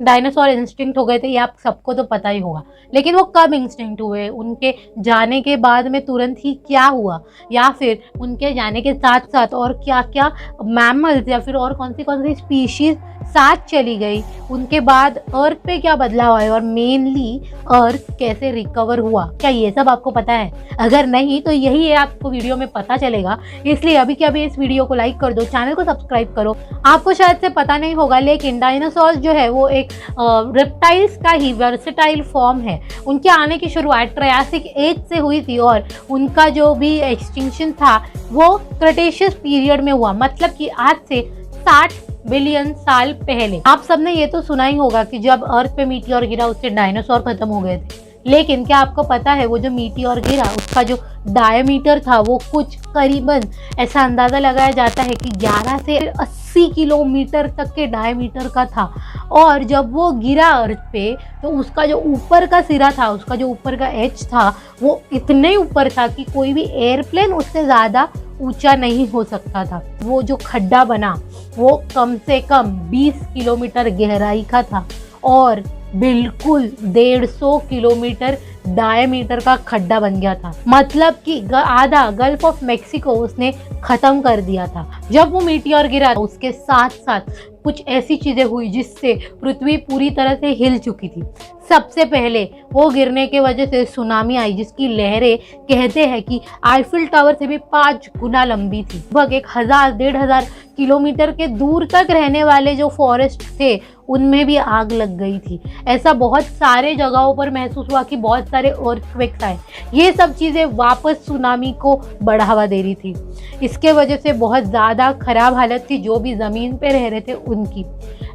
Dinosaur instinct हो गए थे, ये आप सबको तो पता ही होगा। लेकिन वो कब इंस्टिंक्ट हुए, उनके जाने के बाद में तुरंत ही क्या हुआ, या फिर उनके जाने के साथ साथ और क्या क्या मैमल्स या फिर और कौन सी स्पीशीज साथ चली गई, उनके बाद अर्थ पे क्या बदलाव आया और मेनली अर्थ कैसे रिकवर हुआ, क्या ये सब आपको पता है? अगर नहीं तो यही है, आपको वीडियो में पता चलेगा। इसलिए अभी के अभी इस वीडियो को लाइक कर दो, चैनल को सब्सक्राइब करो। आपको शायद से पता नहीं होगा लेकिन डायनासोर जो है वो एक रेप्टाइल्स का ही वर्सेटाइल फॉर्म है। उनके आने की शुरुआत ट्रायसिक एज से हुई थी और उनका जो भी एक्सटिंक्शन था वो क्रेटेशियस पीरियड में हुआ, मतलब कि आज से 60 बिलियन साल पहले। आप सबने ये तो सुना ही होगा कि जब अर्थ पे मीटियोर गिरा उससे डायनासोर खत्म हो गए थे। लेकिन क्या आपको पता है वो जो मीटियोर गिरा उसका जो डायमीटर था वो कुछ करीबन ऐसा अंदाज़ा लगाया जाता है कि 11 से 80 किलोमीटर तक के डायमीटर का था। और जब वो गिरा अर्थ पे तो उसका जो ऊपर का सिरा था, उसका जो ऊपर का एज था वो इतने ऊपर था कि कोई भी एयरप्लेन उससे ज़्यादा ऊंचा नहीं हो सकता था। वो जो खड्डा बना वो कम से कम 20 किलोमीटर गहराई का था और बिल्कुल 150 किलोमीटर डायमीटर का खड्डा बन गया था, मतलब कि आधा गल्फ ऑफ मेक्सिको उसने खत्म कर दिया था। जब वो मीटियोर गिरा उसके साथ साथ कुछ ऐसी चीजें हुई जिससे पृथ्वी पूरी तरह से हिल चुकी थी। सबसे पहले वो गिरने के वजह से सुनामी आई जिसकी लहरें कहते हैं कि आईफिल टावर से भी 5 गुना लंबी थी। लगभग 1000-1500 किलोमीटर के दूर तक रहने वाले जो फॉरेस्ट थे उनमें भी आग लग गई थी। ऐसा बहुत सारे जगहों पर महसूस हुआ कि बहुत सारे अर्थक्वेक्स आए। ये सब चीज़ें वापस सुनामी को बढ़ावा दे रही थी। इसके वजह से बहुत ज़्यादा खराब हालत थी जो भी ज़मीन पे रह रहे थे उनकी।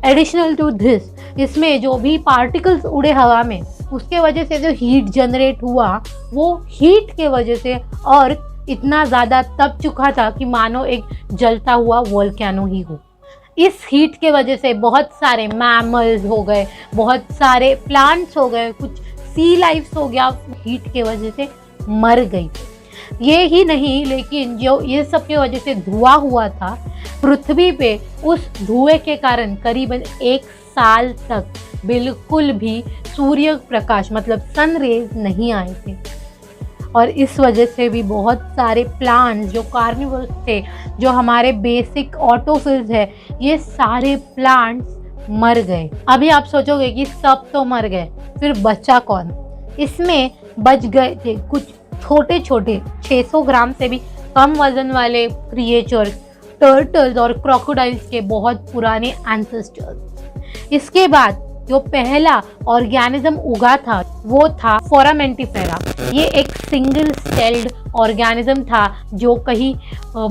एडिशनल टू दिस, इसमें जो भी पार्टिकल्स उड़े हवा में उसके वजह से जो हीट जनरेट हुआ वो हीट के वजह से अर्थ इतना ज़्यादा तप चुका था कि मानो एक जलता हुआ वोल्केनो ही हो। इस हीट के वजह से बहुत सारे मैमल्स हो गए, बहुत सारे प्लांट्स हो गए, कुछ सी लाइफ्स हो गया, हीट के वजह से मर गई। ये ही नहीं लेकिन जो ये सब के वजह से धुआं हुआ था पृथ्वी पे, उस धुएं के कारण करीबन 1 साल तक बिल्कुल भी सूर्य प्रकाश मतलब सन रेज नहीं आए थे। और इस वजह से भी बहुत सारे प्लांट्स जो कार्निवोरस थे, जो हमारे बेसिक ऑटोफिल्स है, ये सारे प्लांट्स मर गए। अभी आप सोचोगे कि सब तो मर गए, फिर बचा कौन? इसमें बच गए थे कुछ छोटे छोटे 600 ग्राम से भी कम वजन वाले क्रिएचर्स, टर्टल्स और क्रोकोडाइल्स के बहुत पुराने एंसेस्टर्स। इसके बाद जो पहला ऑर्गेनिज्म उगा था वो था फोरामेंटिफेरा। ये एक सिंगल सेल्ड ऑर्गेनिज्म था जो कहीं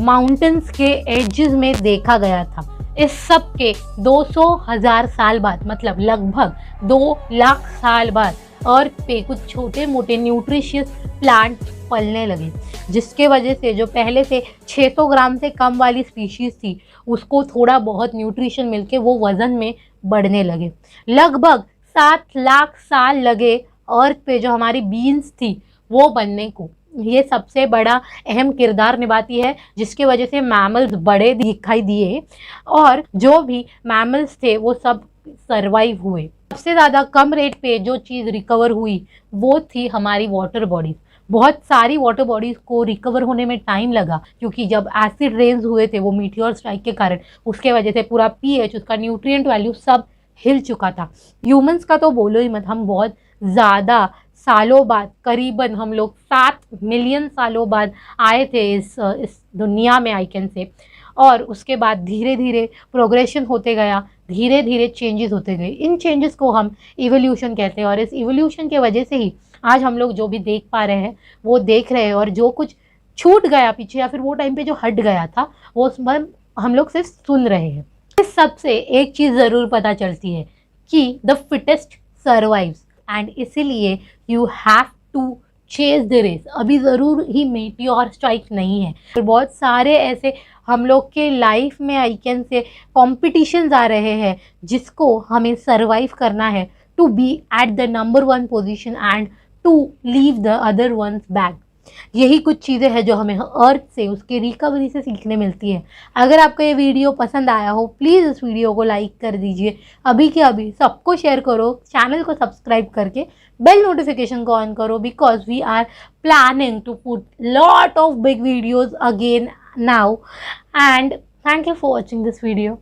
माउंटेन्स के एजेस में देखा गया था। इस सब के 200,000 साल बाद, मतलब लगभग 2 लाख साल बाद अर्थ पे कुछ छोटे मोटे न्यूट्रिशियस प्लांट पलने लगे, जिसके वजह से जो पहले से 600 ग्राम से कम वाली स्पीशीज थी उसको थोड़ा बहुत न्यूट्रिशन मिलके वो वजन में बढ़ने लगे। लगभग 7 लाख साल लगे अर्थ पे जो हमारी बीन्स थी वो बनने को। ये सबसे बड़ा अहम किरदार निभाती है जिसके वजह से मैमल्स बड़े दिखाई दिए और जो भी मैमल्स थे वो सब सरवाइव हुए। सबसे ज़्यादा कम रेट पे जो चीज़ रिकवर हुई वो थी हमारी वाटर बॉडीज़। बहुत सारी वाटर बॉडीज़ को रिकवर होने में टाइम लगा क्योंकि जब एसिड रेन्स हुए थे वो मीटियोर स्ट्राइक के कारण, उसके वजह से पूरा पीएच, उसका न्यूट्रिएंट वैल्यू सब हिल चुका था। ह्यूमंस का तो बोलो ही मत, हम बहुत ज़्यादा सालों बाद, करीबन हम लोग 7 मिलियन सालों बाद आए थे इस दुनिया में आई कैन से। और उसके बाद धीरे धीरे प्रोग्रेशन होते गया, धीरे धीरे चेंजेस होते गए। इन चेंजेस को हम इवोल्यूशन कहते हैं और इस इवोल्यूशन के वजह से ही आज हम लोग जो भी देख पा रहे हैं वो देख रहे हैं, और जो कुछ छूट गया पीछे या फिर वो टाइम पे जो हट गया था वो हम लोग सिर्फ सुन रहे हैं। इस सब से एक चीज़ ज़रूर पता चलती है कि द फिटेस्ट सर्वाइव्स, एंड इसीलिए you have to chase the race. अभी ज़रूर ही मीटियोर स्ट्राइक नहीं है, तो बहुत सारे ऐसे हम लोग के लाइफ में आई कैन से कॉम्पिटिशन्स आ रहे हैं जिसको हमें सर्वाइव करना है to be at the number 1 position and to leave the other ones back. यही कुछ चीज़ें हैं जो हमें अर्थ से, उसके रिकवरी से सीखने मिलती है। अगर आपको ये वीडियो पसंद आया हो, प्लीज़ इस वीडियो को लाइक कर दीजिए, अभी के अभी सबको शेयर करो, चैनल को सब्सक्राइब करके बेल नोटिफिकेशन को ऑन करो, because we are planning to put lot of big videos again now, and thank you for watching this video.